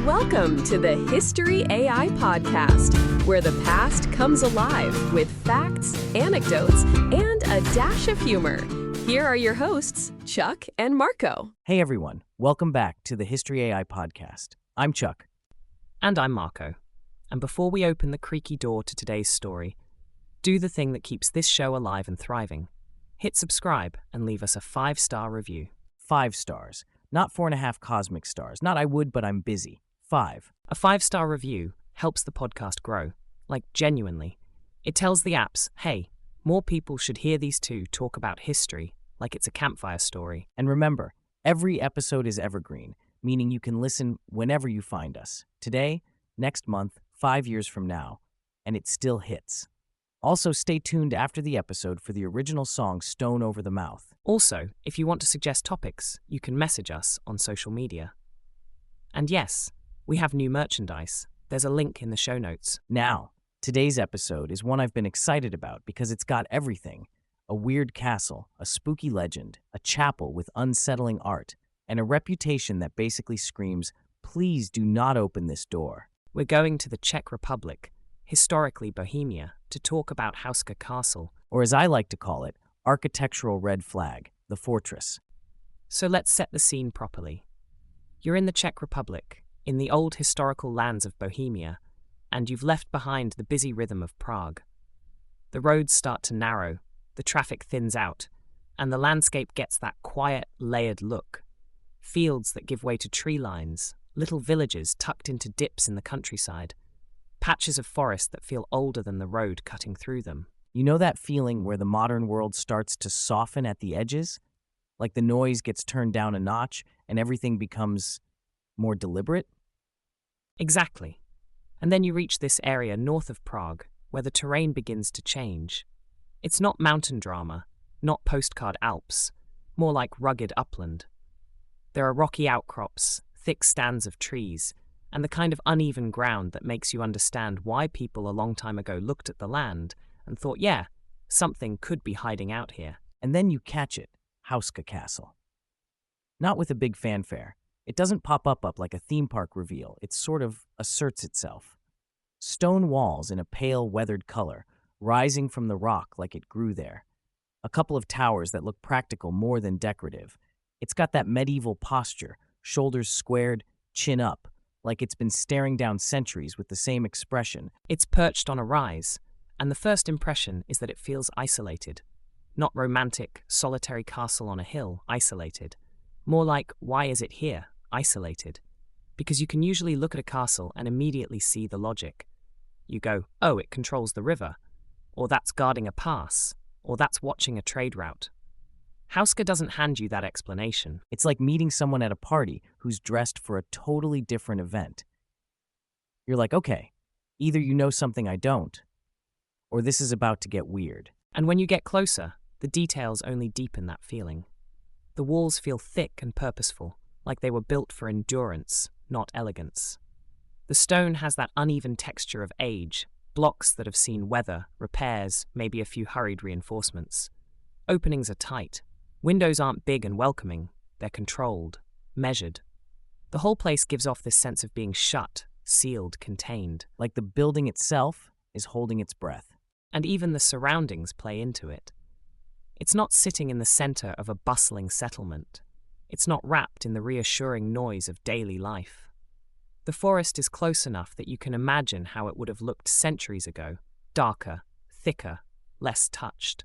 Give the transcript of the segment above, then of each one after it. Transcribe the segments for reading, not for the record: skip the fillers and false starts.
Welcome to the History AI podcast, where the past comes alive with facts, anecdotes, and a dash of humor. Here are your hosts, Chuck and Marco. Hey everyone, welcome back to the History AI podcast. I'm Chuck. And I'm Marco. And before we open the creaky door to today's story, do the thing that keeps this show alive and thriving. Hit subscribe and leave us a 5-star review. 5 stars, not 4.5 cosmic stars. Not I would, but I'm busy. 5. A 5-star review helps the podcast grow, like genuinely. It tells the apps, hey, more people should hear these two talk about history like it's a campfire story. And remember, every episode is evergreen, meaning you can listen whenever you find us. Today, next month, 5 years from now, and it still hits. Also, stay tuned after the episode for the original song Stone Over the Mouth. Also, if you want to suggest topics, you can message us on social media. And yes, we have new merchandise. There's a link in the show notes. Now, today's episode is one I've been excited about because it's got everything. A weird castle, a spooky legend, a chapel with unsettling art, and a reputation that basically screams, please do not open this door. We're going to the Czech Republic, historically Bohemia, to talk about Houska Castle. Or as I like to call it, architectural red flag, the fortress. So let's set the scene properly. You're in the Czech Republic, in the old historical lands of Bohemia, and you've left behind the busy rhythm of Prague. The roads start to narrow, the traffic thins out, and the landscape gets that quiet, layered look. Fields that give way to tree lines, little villages tucked into dips in the countryside, patches of forest that feel older than the road cutting through them. You know that feeling where the modern world starts to soften at the edges? Like the noise gets turned down a notch and everything becomes more deliberate? Exactly. And then you reach this area north of Prague, where the terrain begins to change. It's not mountain drama, not postcard Alps, more like rugged upland. There are rocky outcrops, thick stands of trees, and the kind of uneven ground that makes you understand why people a long time ago looked at the land and thought, yeah, something could be hiding out here. And then you catch it, Houska Castle. Not with a big fanfare. It doesn't pop up like a theme park reveal. It sort of asserts itself. Stone walls in a pale, weathered color, rising from the rock like it grew there. A couple of towers that look practical more than decorative. It's got that medieval posture, shoulders squared, chin up, like it's been staring down centuries with the same expression. It's perched on a rise, and the first impression is that it feels isolated. Not romantic, solitary castle on a hill, isolated. More like, why is it here? Isolated. Because you can usually look at a castle and immediately see the logic. You go, oh, it controls the river, or that's guarding a pass, or that's watching a trade route. Houska doesn't hand you that explanation. It's like meeting someone at a party who's dressed for a totally different event. You're like, okay, either you know something I don't, or this is about to get weird. And when you get closer, the details only deepen that feeling. The walls feel thick and purposeful, like they were built for endurance, not elegance. The stone has that uneven texture of age, blocks that have seen weather, repairs, maybe a few hurried reinforcements. Openings are tight. Windows aren't big and welcoming. They're controlled, measured. The whole place gives off this sense of being shut, sealed, contained. Like the building itself is holding its breath. And even the surroundings play into it. It's not sitting in the center of a bustling settlement. It's not wrapped in the reassuring noise of daily life. The forest is close enough that you can imagine how it would have looked centuries ago, darker, thicker, less touched.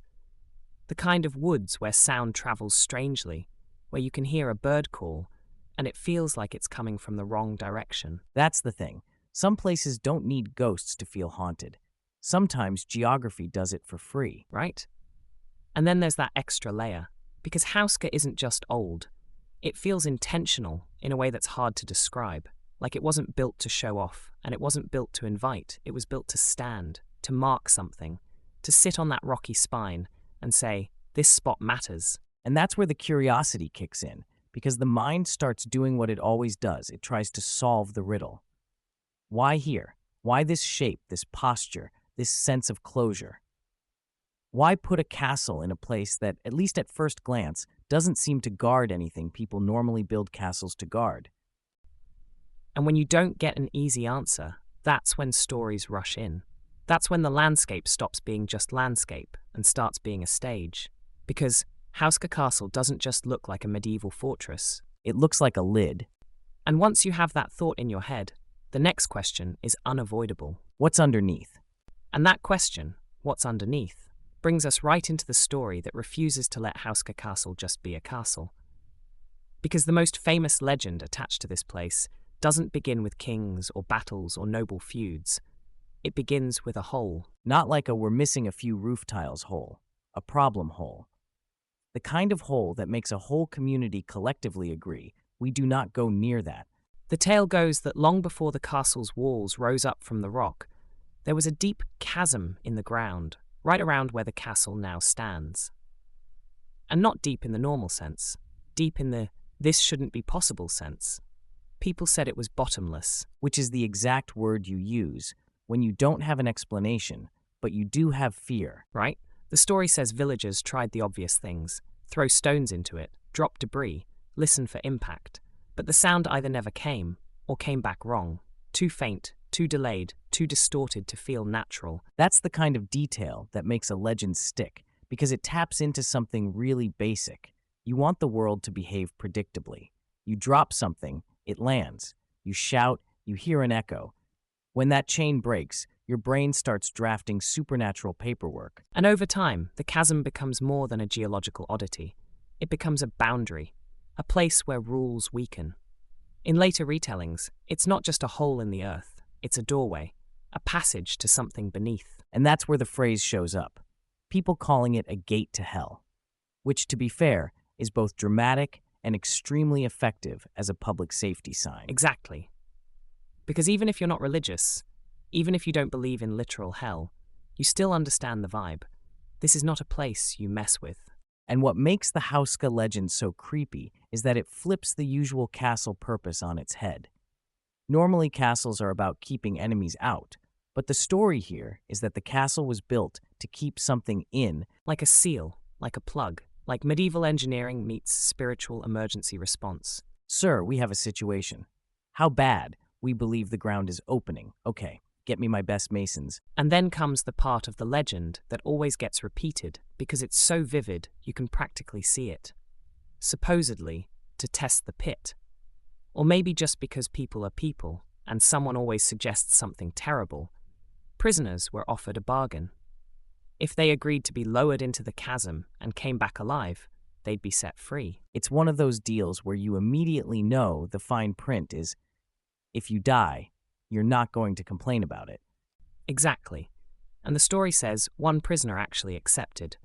The kind of woods where sound travels strangely, where you can hear a bird call, and it feels like it's coming from the wrong direction. That's the thing. Some places don't need ghosts to feel haunted. Sometimes geography does it for free. Right? And then there's that extra layer, because Houska isn't just old. It feels intentional in a way that's hard to describe, like it wasn't built to show off, and it wasn't built to invite. It was built to stand, to mark something, to sit on that rocky spine and say, this spot matters. And that's where the curiosity kicks in, because the mind starts doing what it always does. It tries to solve the riddle. Why here? Why this shape, this posture, this sense of closure? Why put a castle in a place that, at least at first glance, doesn't seem to guard anything people normally build castles to guard? And when you don't get an easy answer, that's when stories rush in. That's when the landscape stops being just landscape and starts being a stage. Because Houska Castle doesn't just look like a medieval fortress. It looks like a lid. And once you have that thought in your head, the next question is unavoidable. What's underneath? And that question, what's underneath, brings us right into the story that refuses to let Houska Castle just be a castle. Because the most famous legend attached to this place doesn't begin with kings or battles or noble feuds. It begins with a hole. Not like a we're missing a few roof tiles hole, a problem hole. The kind of hole that makes a whole community collectively agree we do not go near that. The tale goes that long before the castle's walls rose up from the rock, there was a deep chasm in the ground, right around where the castle now stands. And not deep in the normal sense, deep in the this shouldn't be possible sense. People said it was bottomless. Which is the exact word you use when you don't have an explanation, but you do have fear. Right? The story says villagers tried the obvious things, throw stones into it, drop debris, listen for impact, but the sound either never came or came back wrong, too faint, too delayed, too distorted to feel natural. That's the kind of detail that makes a legend stick, because it taps into something really basic. You want the world to behave predictably. You drop something, it lands. You shout, you hear an echo. When that chain breaks, your brain starts drafting supernatural paperwork. And over time, the chasm becomes more than a geological oddity. It becomes a boundary, a place where rules weaken. In later retellings, it's not just a hole in the earth, it's a doorway, a passage to something beneath. And that's where the phrase shows up. People calling it a gate to hell, which, to be fair, is both dramatic and extremely effective as a public safety sign. Exactly. Because even if you're not religious, even if you don't believe in literal hell, you still understand the vibe. This is not a place you mess with. And what makes the Houska legend so creepy is that it flips the usual castle purpose on its head. Normally, castles are about keeping enemies out, but the story here is that the castle was built to keep something in. Like a seal, like a plug, like medieval engineering meets spiritual emergency response. Sir, we have a situation. How bad? We believe the ground is opening. Okay, get me my best masons. And then comes the part of the legend that always gets repeated because it's so vivid you can practically see it. Supposedly, to test the pit. Or maybe just because people are people, and someone always suggests something terrible, prisoners were offered a bargain. If they agreed to be lowered into the chasm and came back alive, they'd be set free. It's one of those deals where you immediately know the fine print is, if you die, you're not going to complain about it. Exactly. And the story says one prisoner actually accepted.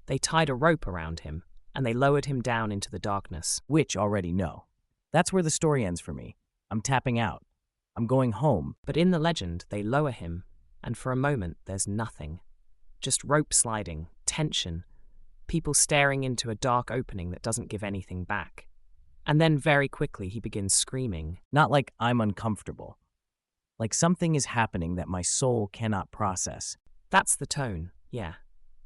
They tied a rope around him, and they lowered him down into the darkness. Which already know. That's where the story ends for me. I'm tapping out. I'm going home. But in the legend, they lower him, and for a moment there's nothing. Just rope sliding, tension, people staring into a dark opening that doesn't give anything back. And then very quickly he begins screaming. Not like I'm uncomfortable. Like something is happening that my soul cannot process. That's the tone, yeah.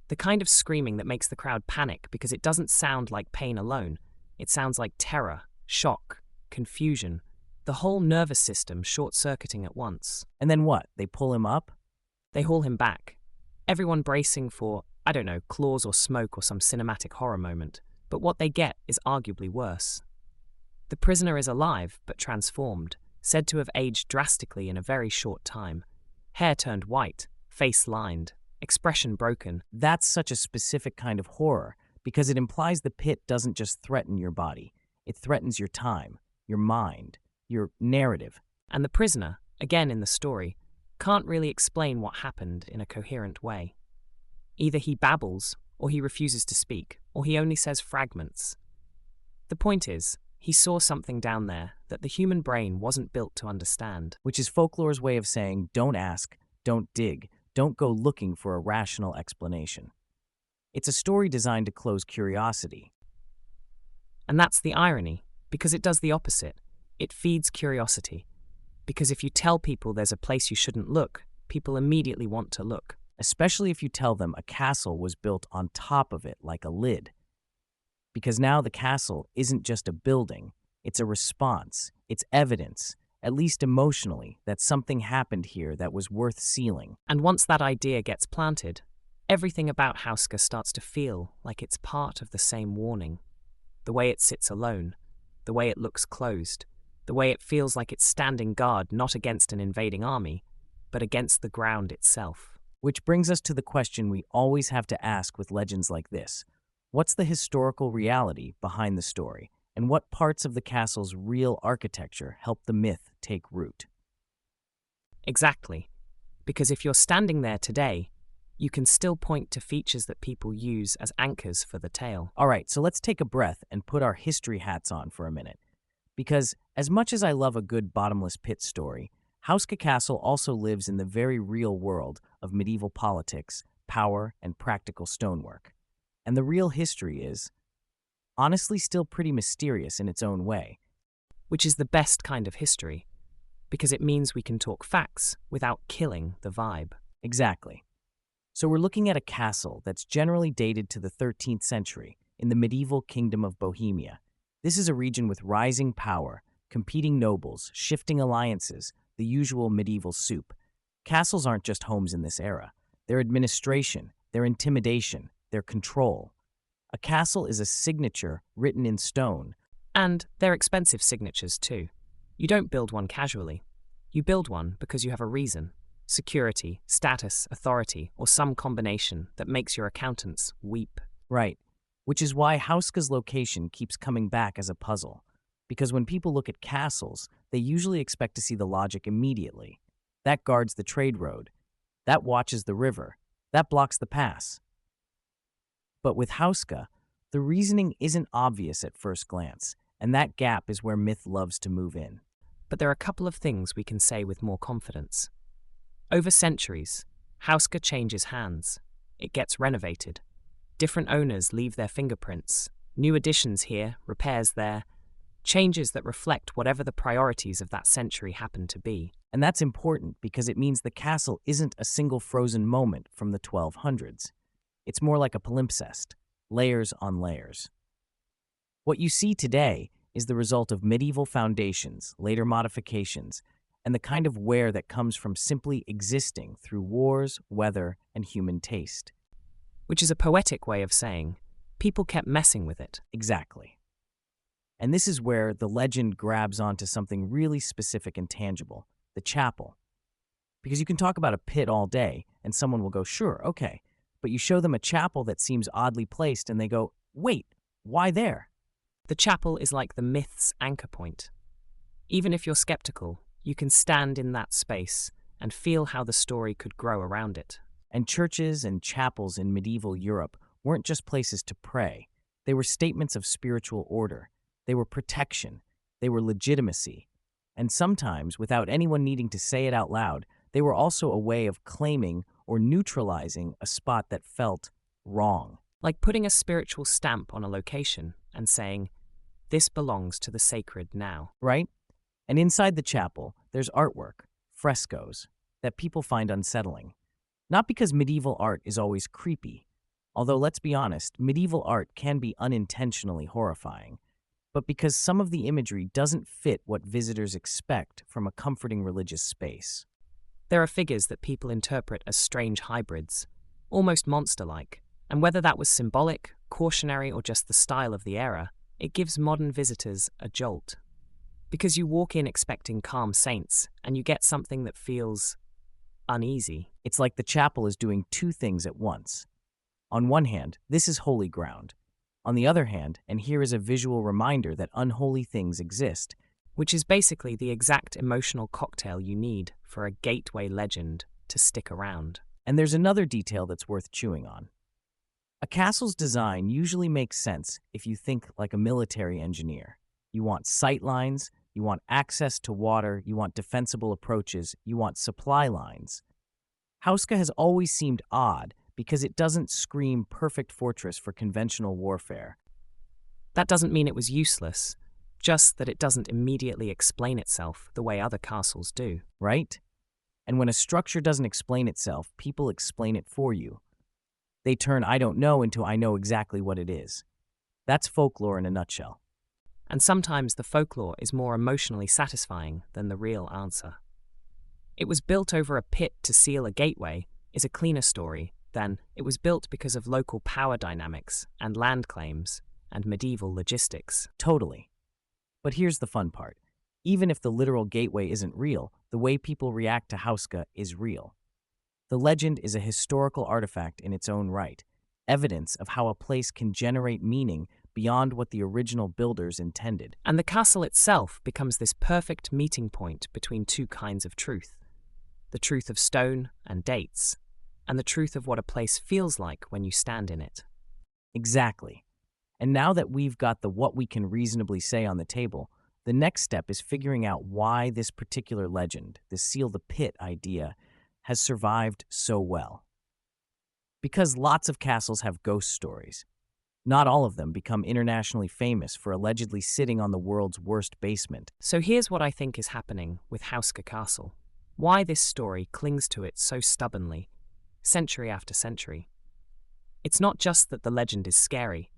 The kind of screaming that makes the crowd panic because it doesn't sound like pain alone. It sounds like terror, shock, confusion, the whole nervous system short-circuiting at once. And then what? They pull him up? They haul him back. Everyone bracing for, I don't know, claws or smoke or some cinematic horror moment. But what they get is arguably worse. The prisoner is alive but transformed, said to have aged drastically in a very short time. Hair turned white, face lined, expression broken. That's such a specific kind of horror because it implies the pit doesn't just threaten your body. It threatens your time, your mind, your narrative. And the prisoner, again in the story, can't really explain what happened in a coherent way. Either he babbles, or he refuses to speak, or he only says fragments. The point is, he saw something down there that the human brain wasn't built to understand. Which is folklore's way of saying, don't ask, don't dig, don't go looking for a rational explanation. It's a story designed to close curiosity. And that's the irony, because it does the opposite. It feeds curiosity. Because if you tell people there's a place you shouldn't look, people immediately want to look. Especially if you tell them a castle was built on top of it like a lid. Because now the castle isn't just a building, it's a response, it's evidence, at least emotionally, that something happened here that was worth sealing. And once that idea gets planted, everything about Houska starts to feel like it's part of the same warning. The way it sits alone, the way it looks closed, the way it feels like it's standing guard not against an invading army, but against the ground itself. Which brings us to the question we always have to ask with legends like this. What's the historical reality behind the story, and what parts of the castle's real architecture help the myth take root? Exactly. Because if you're standing there today, you can still point to features that people use as anchors for the tale. All right, so let's take a breath and put our history hats on for a minute. Because as much as I love a good bottomless pit story, Houska Castle also lives in the very real world of medieval politics, power, and practical stonework. And the real history is, honestly, still pretty mysterious in its own way. Which is the best kind of history, because it means we can talk facts without killing the vibe. Exactly. So we're looking at a castle that's generally dated to the 13th century in the medieval kingdom of Bohemia. This is a region with rising power, competing nobles, shifting alliances, the usual medieval soup. Castles aren't just homes in this era. Their administration, their intimidation, their control. A castle is a signature written in stone. And they're expensive signatures too. You don't build one casually. You build one because you have a reason. Security, status, authority, or some combination that makes your accountants weep. Right. Which is why Houska's location keeps coming back as a puzzle. Because when people look at castles, they usually expect to see the logic immediately. That guards the trade road. That watches the river. That blocks the pass. But with Houska, the reasoning isn't obvious at first glance, and that gap is where myth loves to move in. But there are a couple of things we can say with more confidence. Over centuries, Houska changes hands. It gets renovated. Different owners leave their fingerprints. New additions here, repairs there. Changes that reflect whatever the priorities of that century happen to be. And that's important because it means the castle isn't a single frozen moment from the 1200s. It's more like a palimpsest, layers on layers. What you see today is the result of medieval foundations, later modifications, and the kind of wear that comes from simply existing through wars, weather, and human taste. Which is a poetic way of saying, people kept messing with it. Exactly. And this is where the legend grabs onto something really specific and tangible, the chapel. Because you can talk about a pit all day, and someone will go, sure, okay. But you show them a chapel that seems oddly placed, and they go, wait, why there? The chapel is like the myth's anchor point. Even if you're skeptical, you can stand in that space and feel how the story could grow around it. And churches and chapels in medieval Europe weren't just places to pray. They were statements of spiritual order. They were protection. They were legitimacy. And sometimes, without anyone needing to say it out loud, they were also a way of claiming or neutralizing a spot that felt wrong. Like putting a spiritual stamp on a location and saying, this belongs to the sacred now. Right? And inside the chapel, there's artwork, frescoes, that people find unsettling. Not because medieval art is always creepy, although let's be honest, medieval art can be unintentionally horrifying, but because some of the imagery doesn't fit what visitors expect from a comforting religious space. There are figures that people interpret as strange hybrids, almost monster-like, and whether that was symbolic, cautionary, or just the style of the era, it gives modern visitors a jolt. Because you walk in expecting calm saints, and you get something that feels uneasy. It's like the chapel is doing two things at once. On one hand, this is holy ground. On the other hand, and here is a visual reminder that unholy things exist, which is basically the exact emotional cocktail you need for a gateway legend to stick around. And there's another detail that's worth chewing on. A castle's design usually makes sense if you think like a military engineer. You want sight lines, you want access to water, you want defensible approaches, you want supply lines. Houska has always seemed odd because it doesn't scream perfect fortress for conventional warfare. That doesn't mean it was useless, just that it doesn't immediately explain itself the way other castles do. Right? And when a structure doesn't explain itself, people explain it for you. They turn I don't know into I know exactly what it is. That's folklore in a nutshell. And sometimes the folklore is more emotionally satisfying than the real answer. It was built over a pit to seal a gateway is a cleaner story than it was built because of local power dynamics and land claims and medieval logistics. Totally. But here's the fun part. Even if the literal gateway isn't real, the way people react to Houska is real. The legend is a historical artifact in its own right, evidence of how a place can generate meaning beyond what the original builders intended. And the castle itself becomes this perfect meeting point between two kinds of truth. The truth of stone and dates, and the truth of what a place feels like when you stand in it. Exactly. And now that we've got the what we can reasonably say on the table, the next step is figuring out why this particular legend, the seal the pit idea, has survived so well. Because lots of castles have ghost stories. Not all of them become internationally famous for allegedly sitting on the world's worst basement. So here's what I think is happening with Houska Castle. Why this story clings to it so stubbornly, century after century. It's not just that the legend is scary,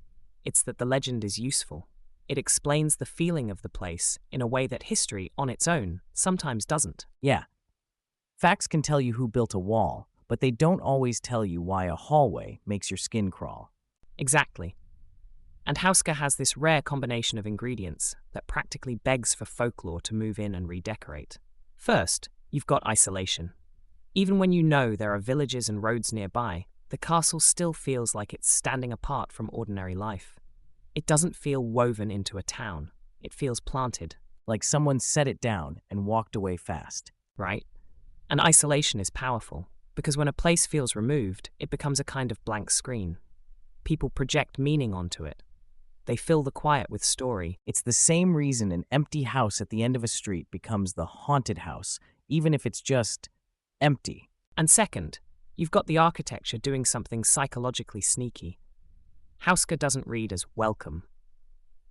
it's that the legend is useful. It explains the feeling of the place in a way that history, on its own, sometimes doesn't. Yeah. Facts can tell you who built a wall, but they don't always tell you why a hallway makes your skin crawl. Exactly. And Houska has this rare combination of ingredients that practically begs for folklore to move in and redecorate. First, you've got isolation. Even when you know there are villages and roads nearby, the castle still feels like it's standing apart from ordinary life. It doesn't feel woven into a town. It feels planted. Like someone set it down and walked away fast. Right? And isolation is powerful, because when a place feels removed, it becomes a kind of blank screen. People project meaning onto it. They fill the quiet with story. It's the same reason an empty house at the end of a street becomes the haunted house, even if it's just empty. And second, you've got the architecture doing something psychologically sneaky. Houska doesn't read as welcome.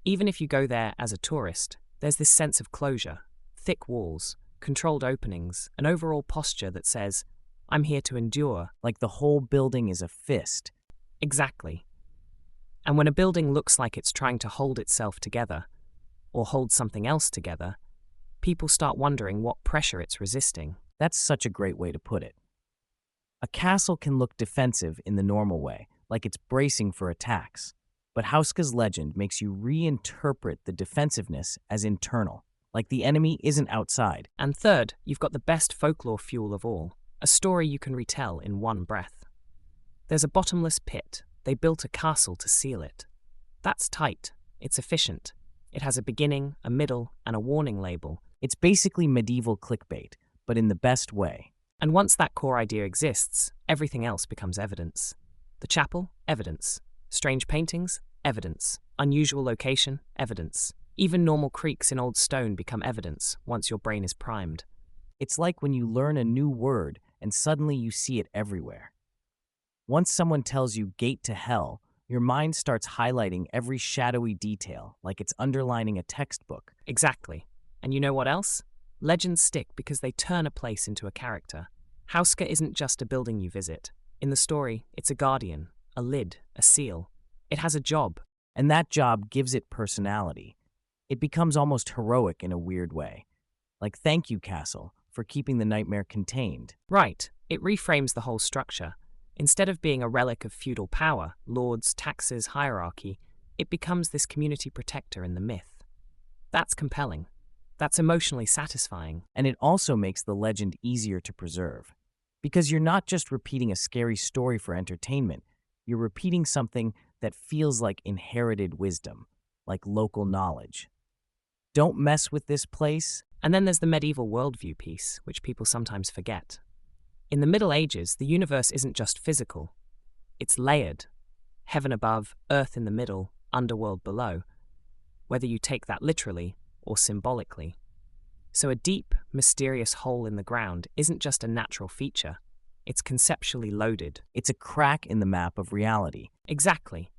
Even if you go there as a tourist, there's this sense of closure, thick walls, controlled openings, an overall posture that says, I'm here to endure. Like the whole building is a fist. Exactly. And when a building looks like it's trying to hold itself together, or hold something else together, people start wondering what pressure it's resisting. That's such a great way to put it. A castle can look defensive in the normal way, like it's bracing for attacks. But Houska's legend makes you reinterpret the defensiveness as internal, like the enemy isn't outside. And third, you've got the best folklore fuel of all, a story you can retell in one breath. There's a bottomless pit. They built a castle to seal it. That's tight. It's efficient. It has a beginning, a middle, and a warning label. It's basically medieval clickbait, but in the best way. And once that core idea exists, everything else becomes evidence. The chapel, evidence. Strange paintings, evidence. Unusual location, evidence. Even normal creaks in old stone become evidence once your brain is primed. It's like when you learn a new word and suddenly you see it everywhere. Once someone tells you gate to hell, your mind starts highlighting every shadowy detail, like it's underlining a textbook. Exactly. And you know what else? Legends stick because they turn a place into a character. Houska isn't just a building you visit. In the story, it's a guardian, a lid, a seal. It has a job. And that job gives it personality. It becomes almost heroic in a weird way. Like, thank you, castle, for keeping the nightmare contained. Right. It reframes the whole structure. Instead of being a relic of feudal power, lords, taxes, hierarchy, it becomes this community protector in the myth. That's compelling. That's emotionally satisfying. And it also makes the legend easier to preserve. Because you're not just repeating a scary story for entertainment, you're repeating something that feels like inherited wisdom, like local knowledge. Don't mess with this place. And then there's the medieval worldview piece, which people sometimes forget. In the Middle Ages, the universe isn't just physical. It's layered. Heaven above, earth in the middle, underworld below. Whether you take that literally or symbolically. So a deep, mysterious hole in the ground isn't just a natural feature. It's conceptually loaded. It's a crack in the map of reality. Exactly.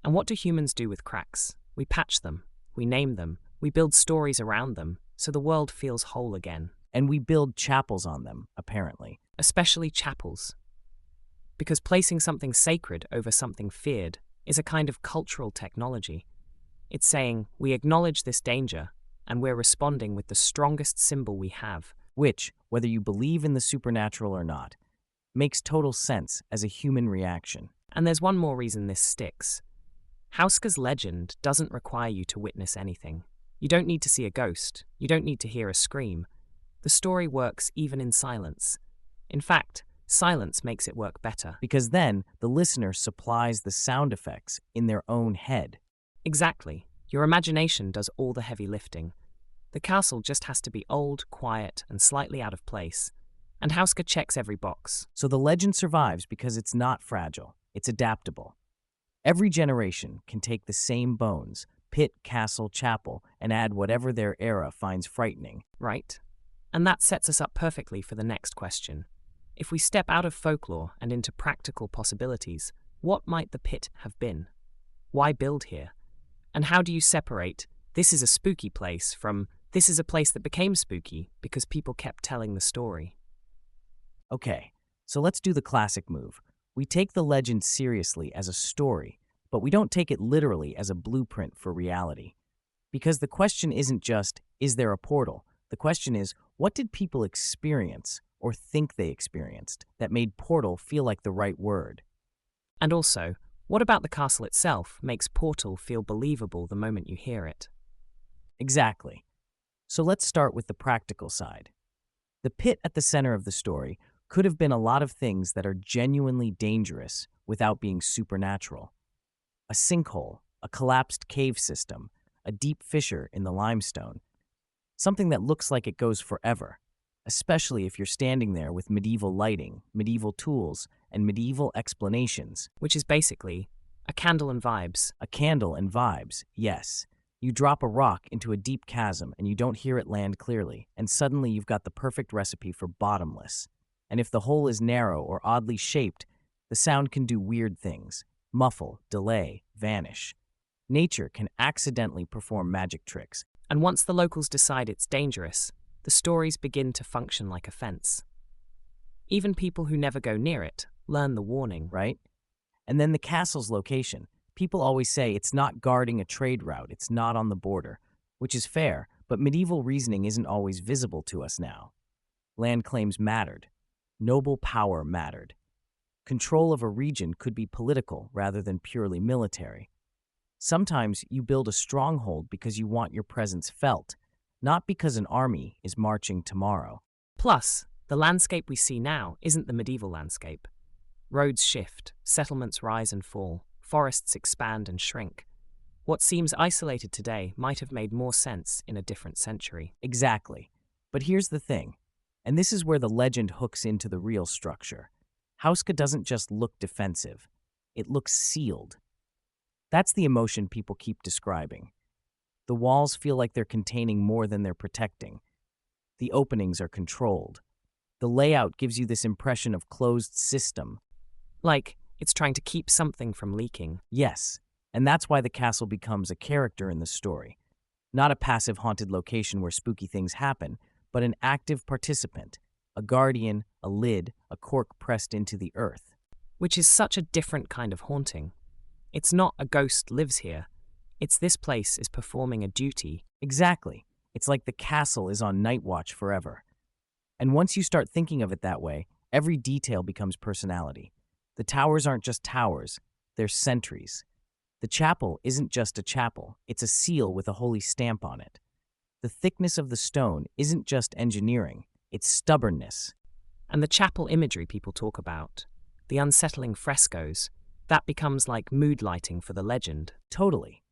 And what do humans do with cracks? We patch them. We name them. We build stories around them, so the world feels whole again. And we build chapels on them, apparently. Especially chapels. Because placing something sacred over something feared is a kind of cultural technology. It's saying, we acknowledge this danger, and we're responding with the strongest symbol we have. Which, whether you believe in the supernatural or not, makes total sense as a human reaction. And there's one more reason this sticks. Houska's legend doesn't require you to witness anything. You don't need to see a ghost. You don't need to hear a scream. The story works even in silence. In fact, silence makes it work better. Because then the listener supplies the sound effects in their own head. Exactly. Your imagination does all the heavy lifting. The castle just has to be old, quiet, and slightly out of place. And Houska checks every box. So the legend survives because it's not fragile. It's adaptable. Every generation can take the same bones, pit, castle, chapel, and add whatever their era finds frightening. Right? And that sets us up perfectly for the next question. If we step out of folklore and into practical possibilities, what might the pit have been? Why build here? And how do you separate, this is a spooky place, from, this is a place that became spooky because people kept telling the story? Okay, so let's do the classic move. We take the legend seriously as a story, but we don't take it literally as a blueprint for reality. Because the question isn't just, is there a portal? The question is, what did people experience or think they experienced that made portal feel like the right word? And also, what about the castle itself makes portal feel believable the moment you hear it? Exactly. So let's start with the practical side. The pit at the center of the story could have been a lot of things that are genuinely dangerous without being supernatural. A sinkhole, a collapsed cave system, a deep fissure in the limestone. Something that looks like it goes forever, especially if you're standing there with medieval lighting, medieval tools, and medieval explanations. Which is basically a candle and vibes. A candle and vibes, yes. You drop a rock into a deep chasm and you don't hear it land clearly, and suddenly you've got the perfect recipe for bottomless. And if the hole is narrow or oddly shaped, the sound can do weird things. Muffle, delay, vanish. Nature can accidentally perform magic tricks. And once the locals decide it's dangerous, the stories begin to function like a fence. Even people who never go near it learn the warning. Right? And then the castle's location. People always say it's not guarding a trade route, it's not on the border, which is fair, but medieval reasoning isn't always visible to us now. Land claims mattered. Noble power mattered. Control of a region could be political rather than purely military. Sometimes you build a stronghold because you want your presence felt, not because an army is marching tomorrow. Plus, the landscape we see now isn't the medieval landscape. Roads shift, settlements rise and fall, forests expand and shrink. What seems isolated today might have made more sense in a different century. Exactly. But here's the thing, and this is where the legend hooks into the real structure. Houska doesn't just look defensive, it looks sealed. That's the emotion people keep describing. The walls feel like they're containing more than they're protecting. The openings are controlled. The layout gives you this impression of closed system. Like, it's trying to keep something from leaking. Yes, and that's why the castle becomes a character in the story. Not a passive haunted location where spooky things happen, but an active participant, a guardian, a lid, a cork pressed into the earth. Which is such a different kind of haunting. It's not a ghost lives here. It's this place is performing a duty. Exactly. It's like the castle is on night watch forever. And once you start thinking of it that way, every detail becomes personality. The towers aren't just towers, they're sentries. The chapel isn't just a chapel, it's a seal with a holy stamp on it. The thickness of the stone isn't just engineering, it's stubbornness. And the chapel imagery people talk about, the unsettling frescoes, that becomes like mood lighting for the legend. Totally.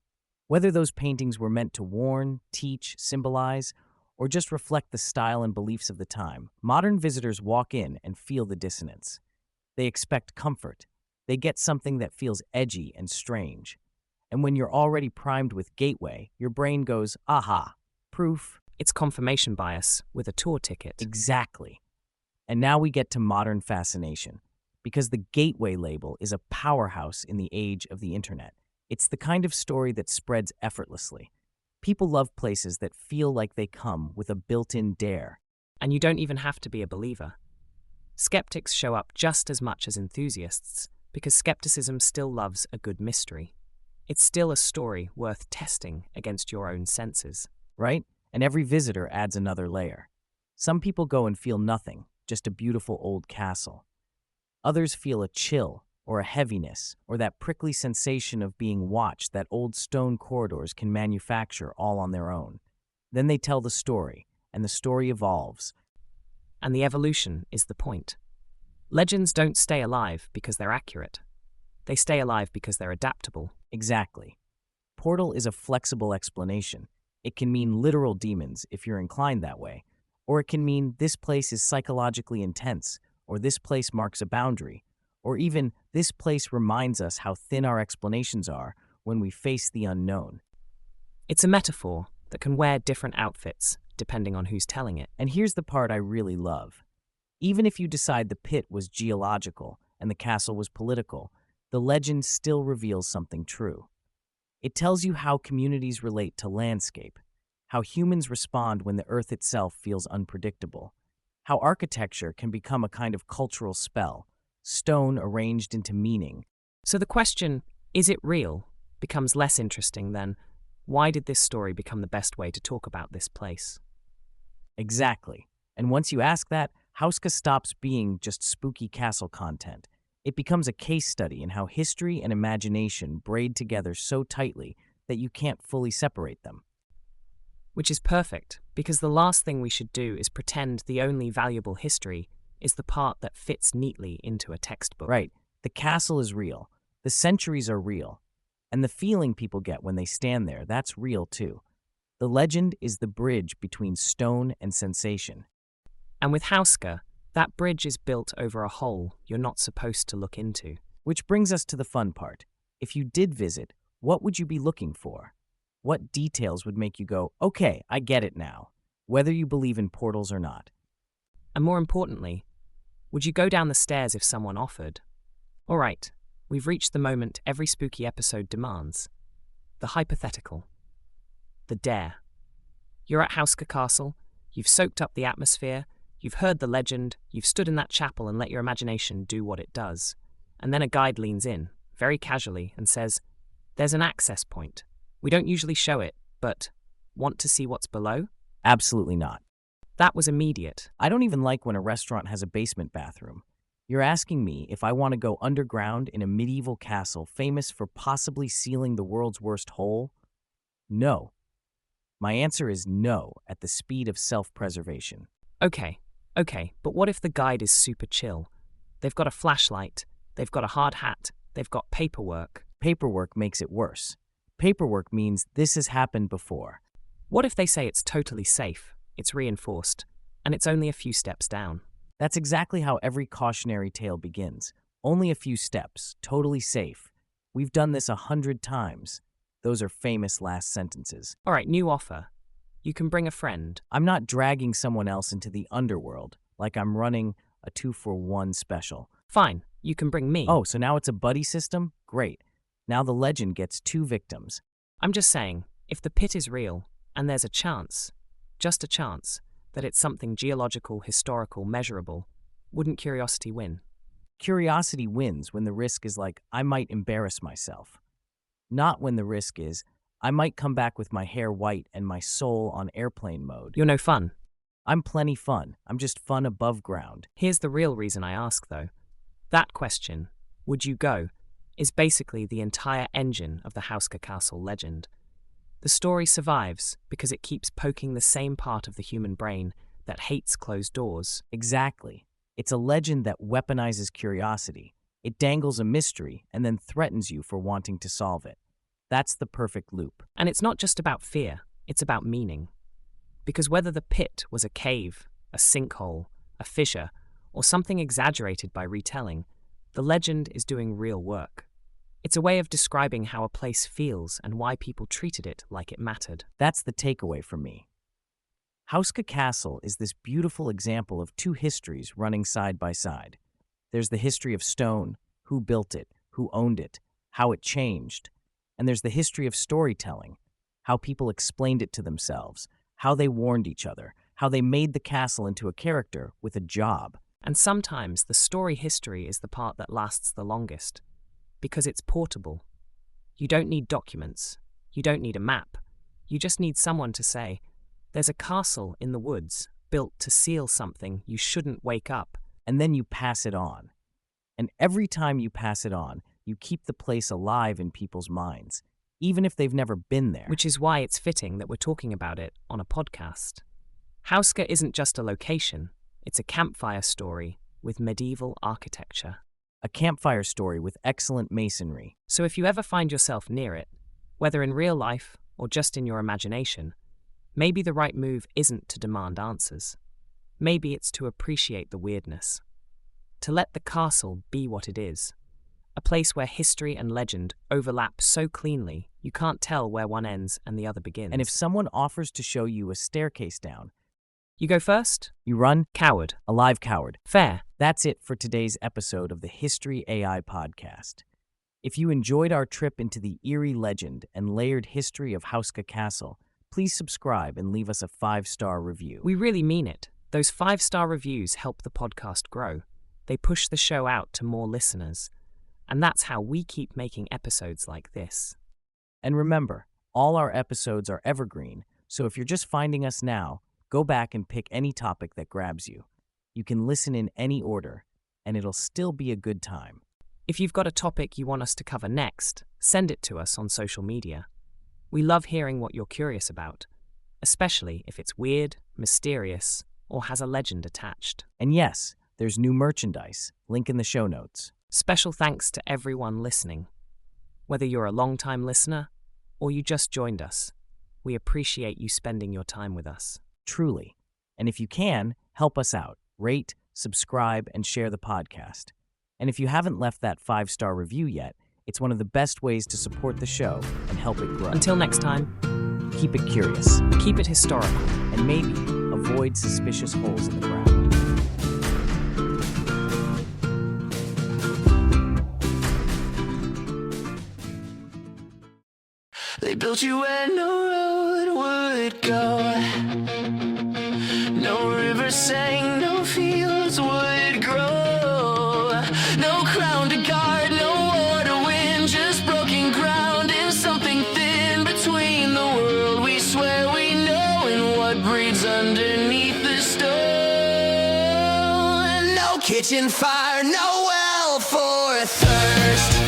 Whether those paintings were meant to warn, teach, symbolize, or just reflect the style and beliefs of the time, modern visitors walk in and feel the dissonance. They expect comfort. They get something that feels edgy and strange. And when you're already primed with Gateway, your brain goes, aha, proof. It's confirmation bias with a tour ticket. Exactly. And now we get to modern fascination, because the Gateway label is a powerhouse in the age of the internet. It's the kind of story that spreads effortlessly. People love places that feel like they come with a built-in dare. And you don't even have to be a believer. Skeptics show up just as much as enthusiasts, because skepticism still loves a good mystery. it's still a story worth testing against your own senses. Right? And every visitor adds another layer. Some people go and feel nothing, just a beautiful old castle. Others feel a chill, or a heaviness, or that prickly sensation of being watched that old stone corridors can manufacture all on their own. Then they tell the story, and the story evolves. And the evolution is the point. Legends don't stay alive because they're accurate. They stay alive because they're adaptable. Exactly. Portal is a flexible explanation. It can mean literal demons if you're inclined that way, or it can mean this place is psychologically intense, or this place marks a boundary, or even this place reminds us how thin our explanations are when we face the unknown. It's a metaphor that can wear different outfits depending on who's telling it. And here's the part I really love. Even if you decide the pit was geological and the castle was political, the legend still reveals something true. It tells you how communities relate to landscape, how humans respond when the earth itself feels unpredictable, how architecture can become a kind of cultural spell, stone arranged into meaning. So the question, is it real, becomes less interesting than, why did this story become the best way to talk about this place? Exactly. And once you ask that, Houska stops being just spooky castle content. It becomes a case study in how history and imagination braid together so tightly that you can't fully separate them. Which is perfect, because the last thing we should do is pretend the only valuable history is the part that fits neatly into a textbook. Right. The castle is real. The centuries are real. And the feeling people get when they stand there, that's real too. The legend is the bridge between stone and sensation. And with Houska, that bridge is built over a hole you're not supposed to look into. Which brings us to the fun part. If you did visit, what would you be looking for? What details would make you go, okay, I get it now, whether you believe in portals or not? And more importantly, would you go down the stairs if someone offered? All right, we've reached the moment every spooky episode demands. The hypothetical. The dare. You're at Houska Castle, you've soaked up the atmosphere, you've heard the legend, you've stood in that chapel and let your imagination do what it does. And then a guide leans in, very casually, and says, there's an access point. We don't usually show it, but want to see what's below? Absolutely not. That was immediate. I don't even like when a restaurant has a basement bathroom. You're asking me if I want to go underground in a medieval castle famous for possibly sealing the world's worst hole? No. My answer is no at the speed of self-preservation. Okay, but what if the guide is super chill? They've got a flashlight, they've got a hard hat, they've got paperwork. Paperwork makes it worse. Paperwork means this has happened before. What if they say it's totally safe, it's reinforced, and it's only a few steps down? That's exactly how every cautionary tale begins. Only a few steps, totally safe. We've done this 100 times. Those are famous last sentences. All right, new offer. You can bring a friend. I'm not dragging someone else into the underworld like I'm running a 2-for-1 special. Fine, you can bring me. Oh, so now it's a buddy system? Great. Now the legend gets 2 victims. I'm just saying, if the pit is real, and there's a chance, just a chance, that it's something geological, historical, measurable, wouldn't curiosity win? Curiosity wins when the risk is like, I might embarrass myself. Not when the risk is, I might come back with my hair white and my soul on airplane mode. You're no fun. I'm plenty fun. I'm just fun above ground. Here's the real reason I ask, though. That question, would you go, is basically the entire engine of the Houska Castle legend. The story survives because it keeps poking the same part of the human brain that hates closed doors. Exactly. It's a legend that weaponizes curiosity. It dangles a mystery and then threatens you for wanting to solve it. That's the perfect loop. And it's not just about fear, it's about meaning. Because whether the pit was a cave, a sinkhole, a fissure, or something exaggerated by retelling, the legend is doing real work. It's a way of describing how a place feels and why people treated it like it mattered. That's the takeaway from me. Houska Castle is this beautiful example of 2 histories running side by side. There's the history of stone, who built it, who owned it, how it changed. And there's the history of storytelling, how people explained it to themselves, how they warned each other, how they made the castle into a character with a job. And sometimes the story history is the part that lasts the longest, because it's portable. You don't need documents. You don't need a map. You just need someone to say, "There's a castle in the woods built to seal something you shouldn't wake up." And then you pass it on. And every time you pass it on, you keep the place alive in people's minds, even if they've never been there. Which is why it's fitting that we're talking about it on a podcast. Houska isn't just a location, it's a campfire story with medieval architecture. A campfire story with excellent masonry. So if you ever find yourself near it, whether in real life or just in your imagination, maybe the right move isn't to demand answers. Maybe it's to appreciate the weirdness. To let the castle be what it is. A place where history and legend overlap so cleanly you can't tell where one ends and the other begins. And if someone offers to show you a staircase down, you go first? You run? Coward. A live coward. Fair. That's it for today's episode of the History AI podcast. If you enjoyed our trip into the eerie legend and layered history of Houska Castle, please subscribe and leave us a 5-star review. We really mean it. Those 5-star reviews help the podcast grow. They push the show out to more listeners. And that's how we keep making episodes like this. And remember, all our episodes are evergreen, so if you're just finding us now, go back and pick any topic that grabs you. You can listen in any order, and it'll still be a good time. If you've got a topic you want us to cover next, send it to us on social media. We love hearing what you're curious about, especially if it's weird, mysterious, or has a legend attached. And yes, there's new merchandise. Link in the show notes. Special thanks to everyone listening. Whether you're a long-time listener or you just joined us, we appreciate you spending your time with us. Truly. And if you can, help us out. Rate, subscribe, and share the podcast. And if you haven't left that 5-star review yet, it's one of the best ways to support the show and help it grow. Until next time, keep it curious, keep it historical, and maybe avoid suspicious holes in the ground. They built you where no road would go. No river sang, no fields would grow. No crown to guard, no war to win. Just broken ground and something thin between the world we swear we know and what breeds underneath the stone. No kitchen fire, no well for thirst.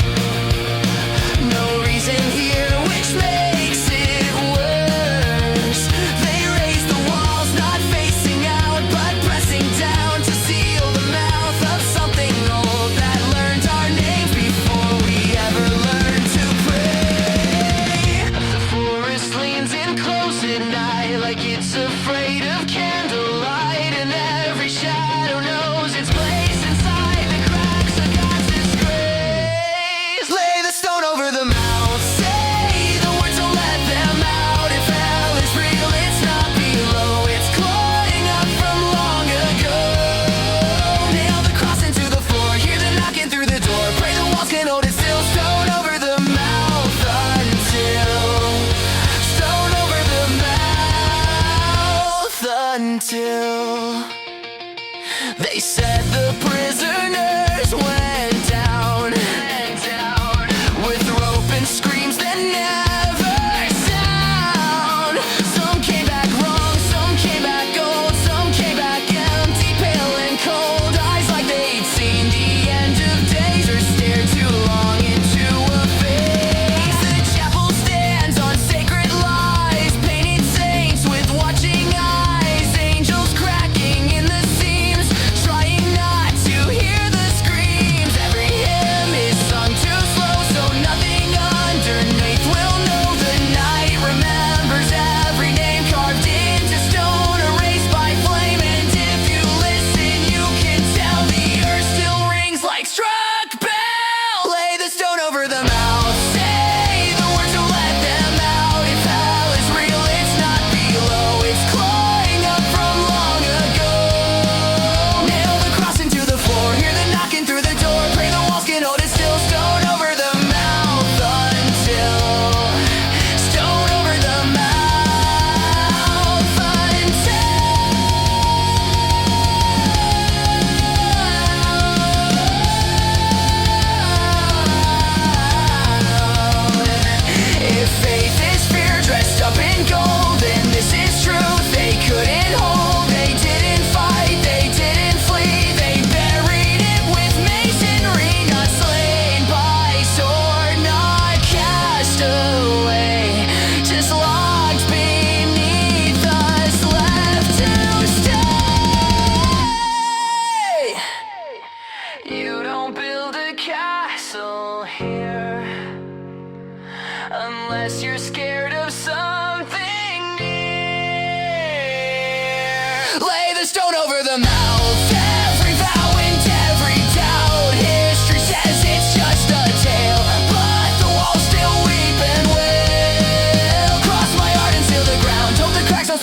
No reason here which makes it worse. They raise the walls, not facing out, but pressing down to seal the mouth of something old that learned our names before we ever learned to pray. The forest leans in close at night like it's afraid of candlelight, and every shadow knows its place inside the cracks of God's disgrace. Lay the stone over the mouth, say the words, don't let them out. If hell is real, it's not below, it's clawing up from long ago. Nail the cross into the floor, hear the knocking through the door. Pray the walls can hold it still. Stone over the mouth until, stone over the mouth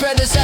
spread this